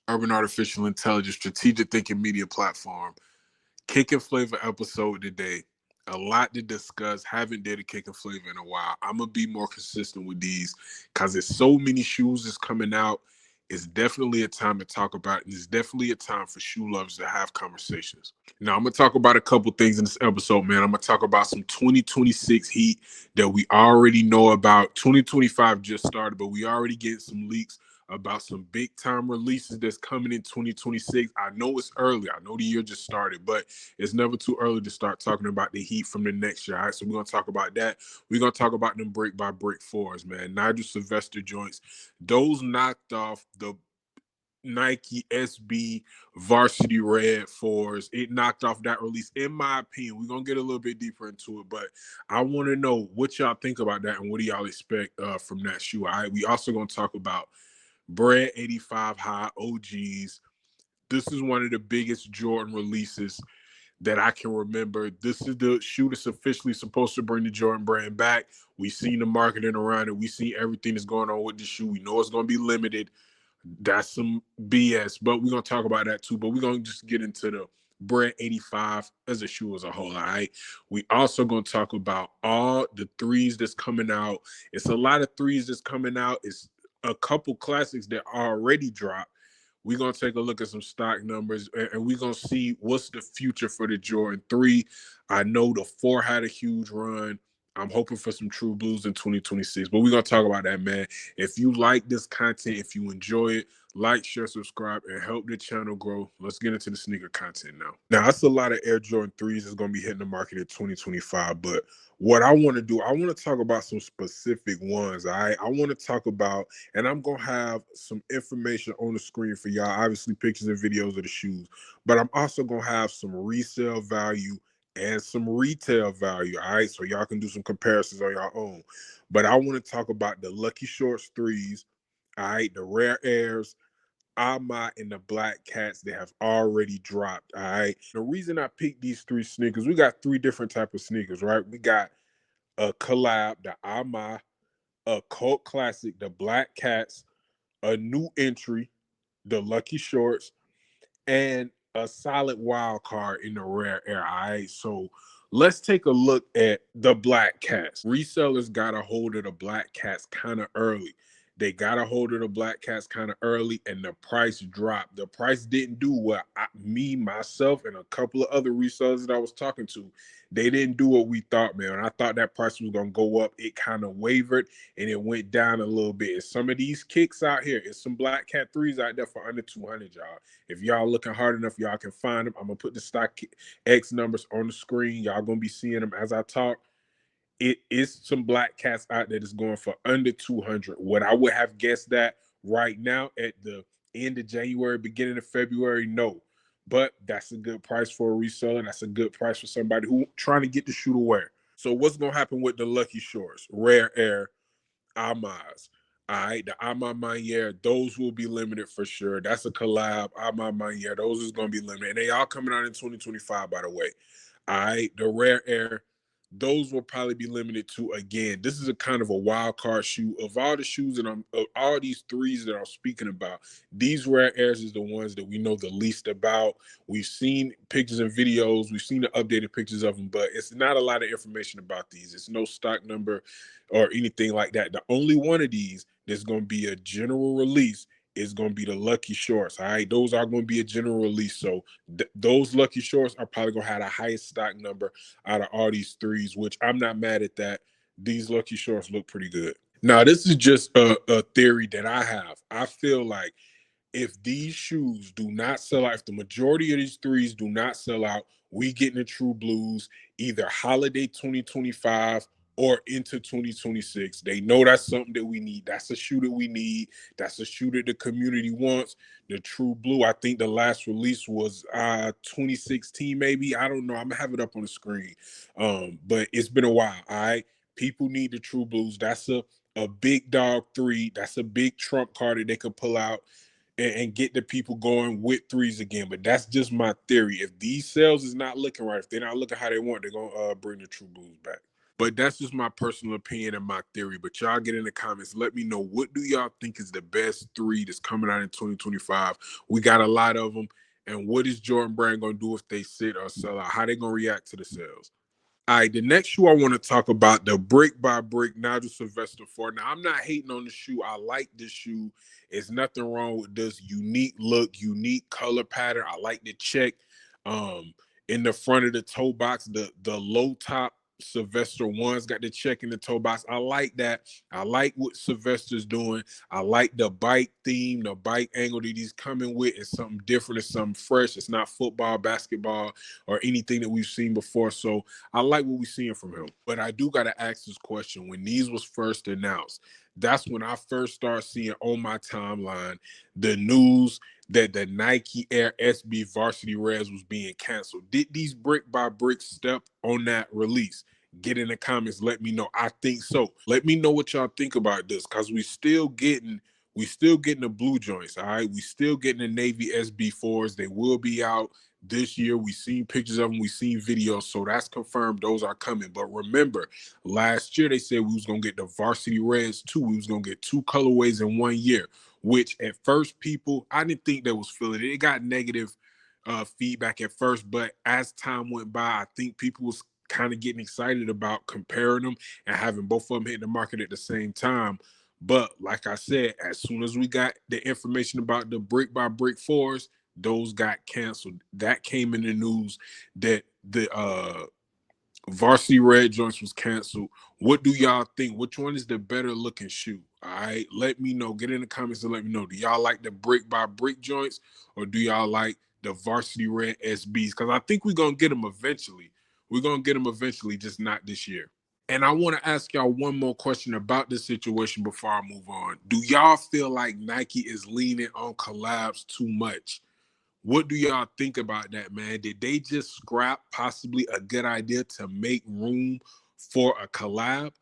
Urban Artificial Intelligence Strategic Thinking Media Platform. Kick and Flavor episode today. A lot to discuss. Haven't did a Kick and Flavor in a while. I'm gonna be more consistent with these because there's so many shoes that's coming out. It's definitely a time to talk about it, and it's definitely a time for shoe lovers to have conversations. Now, I'm gonna talk about a couple things in this episode, man. I'm gonna talk about some 2026 heat that we already know about. 2025 just started, but we already get some leaks about some big time releases that's coming in 2026. I know it's early. I know the year just started, but it's never too early to start talking about the heat from the next year. All right, so we're gonna talk about that. We're gonna talk about them brick by brick fours, man. Nigel Sylvester joints. Those knocked off the Nike SB Varsity Red fours. It knocked off that release, in my opinion. We're gonna get a little bit deeper into it, but I want to know what y'all think about that and what do y'all expect from that shoe. All right, we also gonna talk about Bred 85 High OGs. This is one of the biggest Jordan releases that I can remember. This is the shoe that's officially supposed to bring the Jordan brand back. We've seen the marketing around it. We see everything that's going on with the shoe. We know it's going to be limited. That's some BS, but we're going to talk about that too. But we're going to just get into the Bred 85 as a shoe as a whole, all right? We also going to talk about all the threes that's coming out. It's a lot of threes that's coming out. It's a couple classics that already dropped. We're going to take a look at some stock numbers, and we're going to see what's the future for the Jordan 3. I know the 4 had a huge run. I'm hoping for some true blues in 2026, but we're going to talk about that, man. If you like this content, if you enjoy it, like, share, subscribe, and help the channel grow. Let's get into the sneaker content now. Now, that's a lot of Air Jordan 3s that's going to be hitting the market in 2025, but what I want to do, I want to talk about some specific ones, all right? I want to talk about, and I'm going to have some information on the screen for y'all, obviously pictures and videos of the shoes, but I'm also going to have some resale value and some retail value, all right? So y'all can do some comparisons on your own. But I want to talk about the Lucky Shorts 3s, all right, the Rare Airs, Ama, and the Black Cats that have already dropped. All right. The reason I picked these 3 sneakers, we got 3 different type of sneakers, right? We got a collab, the Ama, a cult classic, the Black Cats, a new entry, the Lucky Shorts, and a solid wild card in the Rare Air. All right. So let's take a look at the Black Cats. Resellers got a hold of the Black Cats kind of early. They got a hold of the Black Cats kind of early, and the price dropped. The price didn't do what myself, and a couple of other resellers that I was talking to, they didn't do what we thought, man. I thought that price was going to go up. It kind of wavered, and it went down a little bit. And some of these kicks out here, it's some Black Cat 3s out there for under 200, y'all. If y'all looking hard enough, y'all can find them. I'm going to put the stock X numbers on the screen. Y'all going to be seeing them as I talk. It is some Black Cats out there that's going for under 200. What I would have guessed that right now at the end of January, beginning of February, no. But that's a good price for a reseller. That's a good price for somebody who trying to get the shoe to wear. So what's going to happen with the Lucky Shorts, Rare Air, Amas? All right, the Ama Manier, those will be limited for sure. That's a collab. Ama Manier, those is going to be limited. And they all coming out in 2025, by the way. All right, the Rare Air, those will probably be limited to, again, this is a kind of a wild card shoe. Of all the shoes that of all these 3s that I'm speaking about, these Rare Airs is the ones that we know the least about. We've seen pictures and videos. We've seen the updated pictures of them, but it's not a lot of information about these. It's no stock number or anything like that. The only one of these that's going to be a general release is going to be the Lucky Shorts. All right, those are going to be a general release. So those Lucky Shorts are probably going to have the highest stock number out of all these 3s, which I'm not mad at that. These Lucky Shorts look pretty good. Now, this is just a theory that I have. I feel like if these shoes do not sell out, if the majority of these 3s do not sell out, we get in the true blues either holiday 2025 or into 2026. They know that's something that we need. That's a shoe that we need. That's a shoe that the community wants. The true blue, I think the last release was 2016, maybe. I don't know. I'm gonna have it up on the screen. But it's been a while. All right. People need the true blues. That's a big dog 3. That's a big trump card that they could pull out and get the people going with 3s again. But that's just my theory. If these sales is not looking right, if they're not looking how they want, they're gonna bring the true blues back. But that's just my personal opinion and my theory. But y'all get in the comments. Let me know, what do y'all think is the best three that's coming out in 2025? We got a lot of them. And what is Jordan Brand going to do if they sit or sell out? How they going to react to the sales? All right, the next shoe I want to talk about, the Brick by Brick Nigel Sylvester 4. Now, I'm not hating on the shoe. I like this shoe. There's nothing wrong with this unique look, unique color pattern. I like the check in the front of the toe box. The low top Sylvester ones got the check in the toe box. I like that. I like what Sylvester's doing. I like the bike theme, the bike angle that he's coming with. It's something different. It's something fresh. It's not football, basketball, or anything that we've seen before. So I like what we're seeing from him. But I do got to ask this question. When these was first announced, that's when I first started seeing on my timeline the news that the Nike Air SB Varsity Reds was being canceled. Did these Brick by Brick step on that release? Get in the comments. Let me know. I think so. Let me know what y'all think about this, because we still getting the blue joints. All right, we still getting the Navy SB4s. They will be out this year. We seen pictures of them. We seen videos, so that's confirmed. Those are coming. But remember, last year they said we was gonna get the Varsity Reds too. We was gonna get 2 colorways in 1 year. Which at first, people, I didn't think that was feeling it. It got negative feedback at first, but as time went by, I think people was kind of getting excited about comparing them and having both of them hit the market at the same time. But like I said, as soon as we got the information about the Brick by Brick fours, those got canceled. That came in the news that the Varsity Red joints was canceled. What do y'all think? Which one is the better looking shoe? All right, let me know. Get in the comments and let me know. Do y'all like the Brick by Brick joints, or do y'all like the Varsity Red SBs? Because I think we're going to get them eventually. We're going to get them eventually, just not this year. And I want to ask y'all one more question about this situation before I move on. Do y'all feel like Nike is leaning on collabs too much? What do y'all think about that, man? Did they just scrap possibly a good idea to make room for a collab?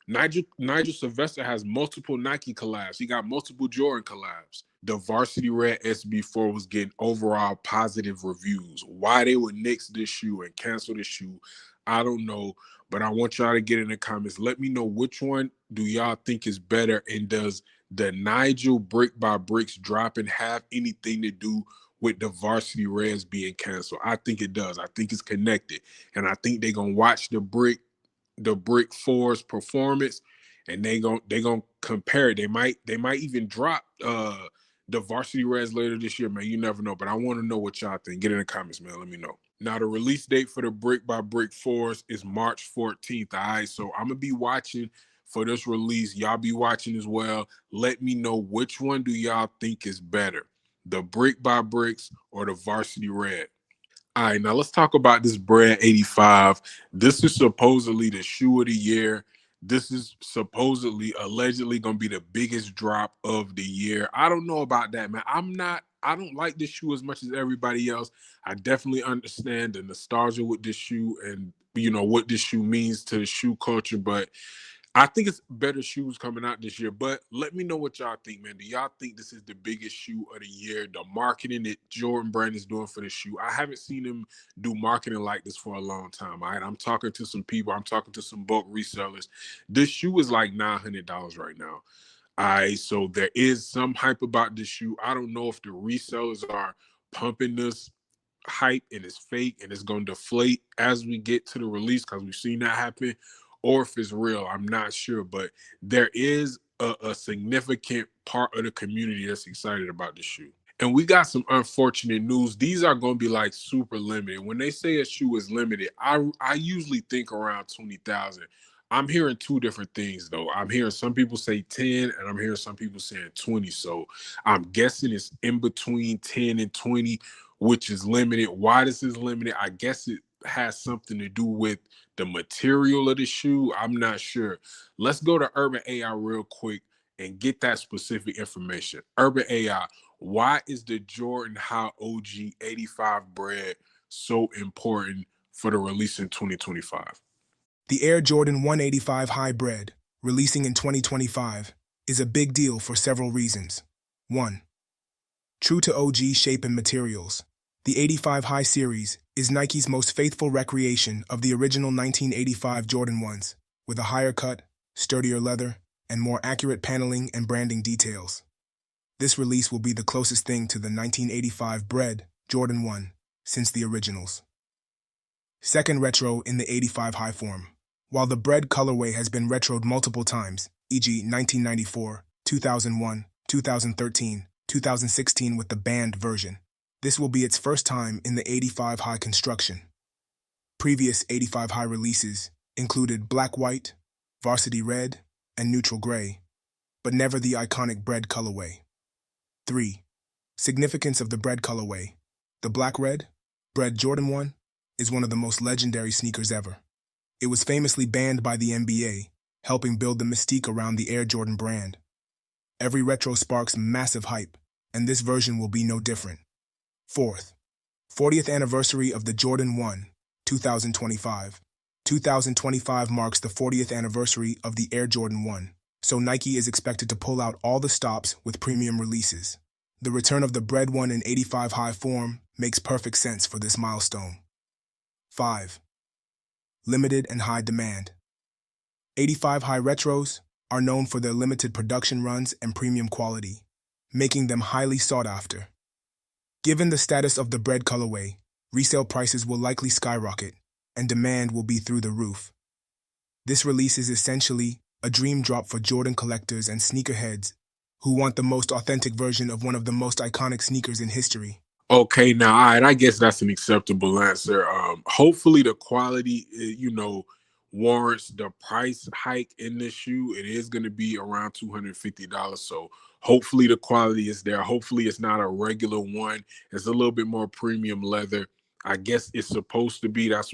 Nigel Sylvester has multiple Nike collabs. He got multiple Jordan collabs. The Varsity Red SB4 was getting overall positive reviews. Why they would nix this shoe and cancel this shoe, I don't know. But I want y'all to get in the comments. Let me know, which one do y'all think is better, and does the Nigel Brick by Bricks dropping have anything to do with the Varsity Reds being canceled? I think it does. I think it's connected. And I think they're going to watch the Brick 4's performance, and they gonna compare it. They might even drop the Varsity Reds later this year, man. You never know. But I want to know what y'all think. Get in the comments, man. Let me know. Now, the release date for the Brick by Brick 4s is March 14th. All right, so I'm gonna be watching for this release. Y'all be watching as well. Let me know, which one do y'all think is better, the Brick by Bricks or the Varsity Red? All right, now let's talk about this Bred 85. This is supposedly the shoe of the year. This is supposedly, allegedly, going to be the biggest drop of the year. I don't know about that, man. I don't like this shoe as much as everybody else. I definitely understand the nostalgia with this shoe and, what this shoe means to the shoe culture, but I think it's better shoes coming out this year. But let me know what y'all think, man. Do y'all think this is the biggest shoe of the year? The marketing that Jordan Brand is doing for the shoe, I haven't seen him do marketing like this for a long time. All right, I'm talking to some people. I'm talking to some bulk resellers. This shoe is like $900 right now. All right, so there is some hype about this shoe. I don't know if the resellers are pumping this hype and it's fake and it's going to deflate as we get to the release, because we've seen that happen, or if it's real. I'm not sure, but there is a significant part of the community that's excited about the shoe. And we got some unfortunate news. These are going to be like super limited. When they say a shoe is limited, I usually think around 20,000. I'm hearing two different things, though. I'm hearing some people say 10, and I'm hearing some people saying 20. So I'm guessing it's in between 10 and 20, which is limited. Why this is limited, I guess it has something to do with the material of the shoe. I'm not sure. Let's go to Urban AI real quick and get that specific information. Urban AI, why is the Jordan High OG 85 Bred so important for the release in 2025? The Air Jordan 185 High Bred, releasing in 2025, is a big deal for several reasons. 1. True to OG shape and materials, the 85 High series is Nike's most faithful recreation of the original 1985 Jordan 1s, with a higher cut, sturdier leather, and more accurate paneling and branding details. This release will be the closest thing to the 1985 Bred Jordan 1 since the originals. Second retro in the 85 high form. While the Bred colorway has been retroed multiple times, e.g. 1994, 2001, 2013, 2016 with the band version, this will be its first time in the 85 high construction. Previous 85 high releases included black white, varsity red, and neutral gray, but never the iconic Bred colorway. 3. Significance of the Bred colorway. The black red, Bred Jordan 1, is one of the most legendary sneakers ever. It was famously banned by the NBA, helping build the mystique around the Air Jordan brand. Every retro sparks massive hype, and this version will be no different. Fourth, 40th anniversary of the Jordan 1, 2025. 2025 marks the 40th anniversary of the Air Jordan 1, so Nike is expected to pull out all the stops with premium releases. The return of the Bred 1 in 85 high form makes perfect sense for this milestone. 5. Limited and high demand. 85 high retros are known for their limited production runs and premium quality, making them highly sought after. Given the status of the Bred colorway, resale prices will likely skyrocket, and demand will be through the roof. This release is essentially a dream drop for Jordan collectors and sneakerheads who want the most authentic version of one of the most iconic sneakers in history. Okay, now, all right, I guess that's an acceptable answer. Hopefully the quality, warrants the price hike in this shoe. It is going to be around $250, so hopefully the quality is there. Hopefully it's not a regular one. It's a little bit more premium leather. I guess it's supposed to be. That's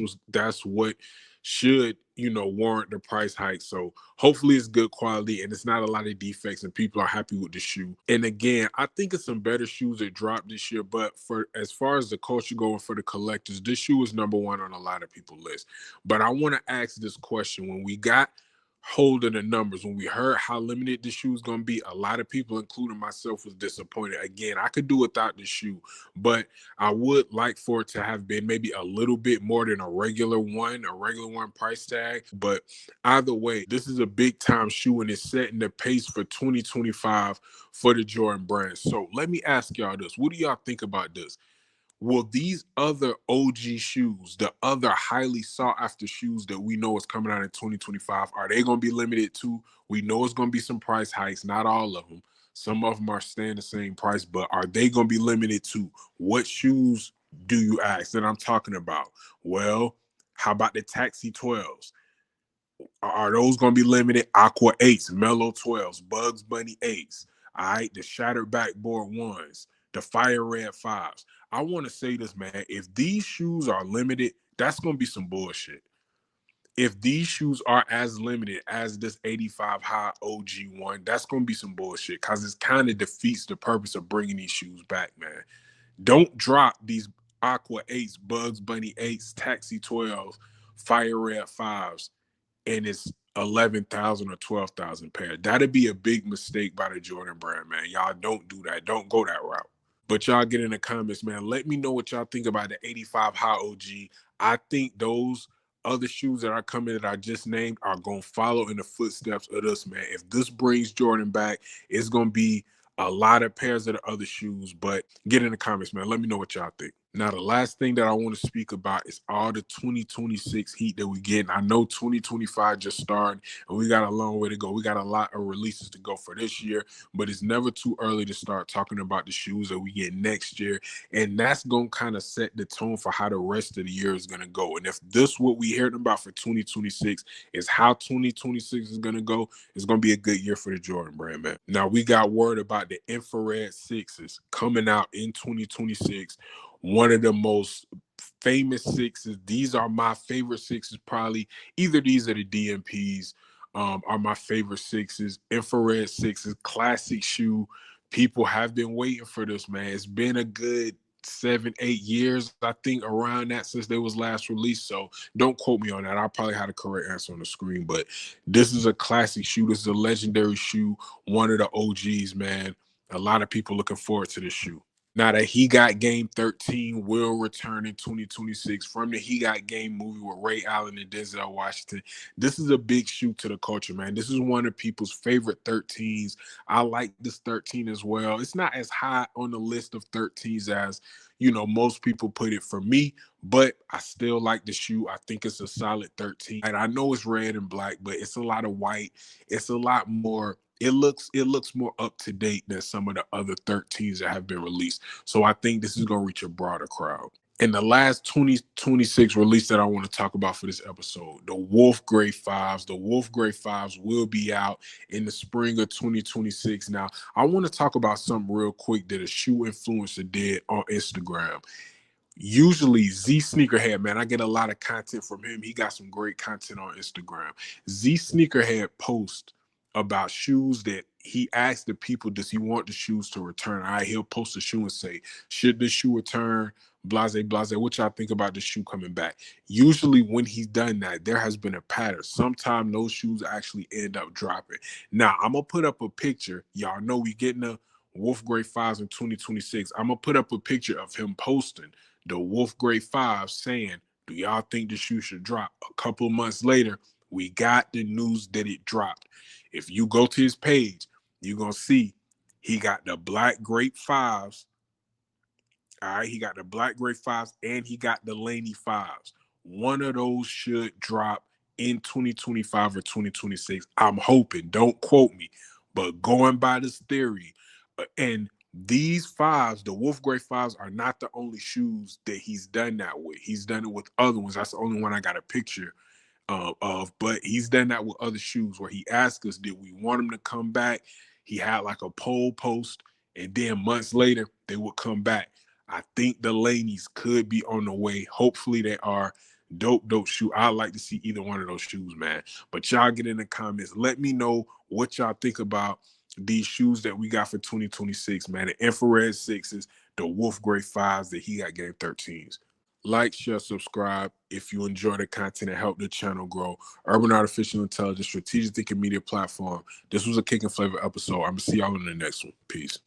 what should warrant the price hike. So hopefully it's good quality and it's not a lot of defects and people are happy with the shoe. And again, I think it's some better shoes that dropped this year, but for as far as the culture going for the collectors, this shoe is number one on a lot of people's list. But I want to ask this question: when we got hold of the numbers, when we heard how limited the shoe is going to be, a lot of people, including myself, was disappointed. Again, I could do without the shoe, but I would like for it to have been maybe a little bit more than a regular one price tag. But either way, this is a big time shoe and it's setting the pace for 2025 for the Jordan brand. So let me ask y'all this: what do y'all think about this? Will these other OG shoes, the other highly sought after shoes that we know is coming out in 2025, are they going to be limited too? We know it's going to be some price hikes, not all of them. Some of them are staying the same price, but are they going to be limited too? What shoes do you ask that I'm talking about? Well, how about the Taxi 12s? Are those going to be limited? Aqua 8s, Mellow 12s, Bugs Bunny 8s, all right, the Shattered Backboard 1s, the Fire Red 5s. I want to say this, man. If these shoes are limited, that's going to be some bullshit. If these shoes are as limited as this 85 high OG one, that's going to be some bullshit because it kind of defeats the purpose of bringing these shoes back, man. Don't drop these Aqua 8s, Bugs Bunny 8s, Taxi 12s, Fire Red 5s, and it's 11,000 or 12,000 pair. That'd be a big mistake by the Jordan brand, man. Y'all don't do that. Don't go that route. But y'all get in the comments, man. Let me know what y'all think about the 85 high OG. I think those other shoes that are coming that I just named are going to follow in the footsteps of this, man. If this brings Jordan back, it's going to be a lot of pairs of the other shoes. But get in the comments, man. Let me know what y'all think. Now, the last thing that I want to speak about is all the 2026 heat that we get. I know 2025 just started, and we got a long way to go. We got a lot of releases to go for this year, but it's never too early to start talking about the shoes that we get next year. And that's going to kind of set the tone for how the rest of the year is going to go. And if this what we heard about for 2026 is how 2026 is going to go, it's going to be a good year for the Jordan brand, man. Now, we got word about the infrared sixes coming out in 2026. One of the most famous sixes. These are my favorite sixes, probably. Either these or the DMPs are my favorite sixes. Infrared sixes, classic shoe. People have been waiting for this, man. It's been a good 7-8 years, I think, around that since they was last released. So don't quote me on that. I'll probably have the correct answer on the screen. But this is a classic shoe. This is a legendary shoe. One of the OGs, man. A lot of people looking forward to this shoe. Now that He Got Game 13 will return in 2026 from the He Got Game movie with Ray Allen and Denzel Washington. This is a big shoot to the culture, man. This is one of people's favorite 13s. I like this 13 as well. It's not as high on the list of 13s as, most people put it for me, but I still like the shoe. I think it's a solid 13. And I know it's red and black, but it's a lot of white. It's a lot more. It looks more up to date than some of the other 13s that have been released. So I think this is going to reach a broader crowd. And the last 2026 release that I want to talk about for this episode, the Wolf Gray 5s. The Wolf Gray 5s will be out in the spring of 2026. Now, I want to talk about something real quick that a shoe influencer did on Instagram. Usually Z Sneakerhead, man, I get a lot of content from him. He got some great content on Instagram. Z Sneakerhead posts about shoes that he asked the people, does he want the shoes to return? All right, he'll post a shoe and say, should this shoe return? Blase, blase, what y'all think about the shoe coming back? Usually when he's done that, there has been a pattern. Sometimes those shoes actually end up dropping. Now, I'm going to put up a picture. Y'all know we getting the Wolf Gray 5s in 2026. I'm going to put up a picture of him posting the Wolf Gray 5 saying, do y'all think the shoe should drop? A couple of months later, we got the news that it dropped. If you go to his page, you're going to see he got the black grape 5s. All right, he got the black grape 5s and he got the Laney 5s. One of those should drop in 2025 or 2026. I'm hoping, don't quote me, but going by this theory, and these 5s, the Wolf Gray 5s, are not the only shoes that he's done that with. He's done it with other ones. That's the only one I got a picture of, but he's done that with other shoes where he asked us, did we want him to come back? He had like a poll post, and then months later, they would come back. I think the Laneys could be on the way. Hopefully they are. Dope shoe. I'd like to see either one of those shoes, man. But y'all get in the comments. Let me know what y'all think about these shoes that we got for 2026, man. The infrared 6s, the Wolf Gray 5s, the He Got Game 13s. Like, share, subscribe if you enjoy the content and help the channel grow. Urban Artificial Intelligence, strategic thinking media platform. This was a Kick and Flavor episode. I'm going to see y'all in the next one. Peace.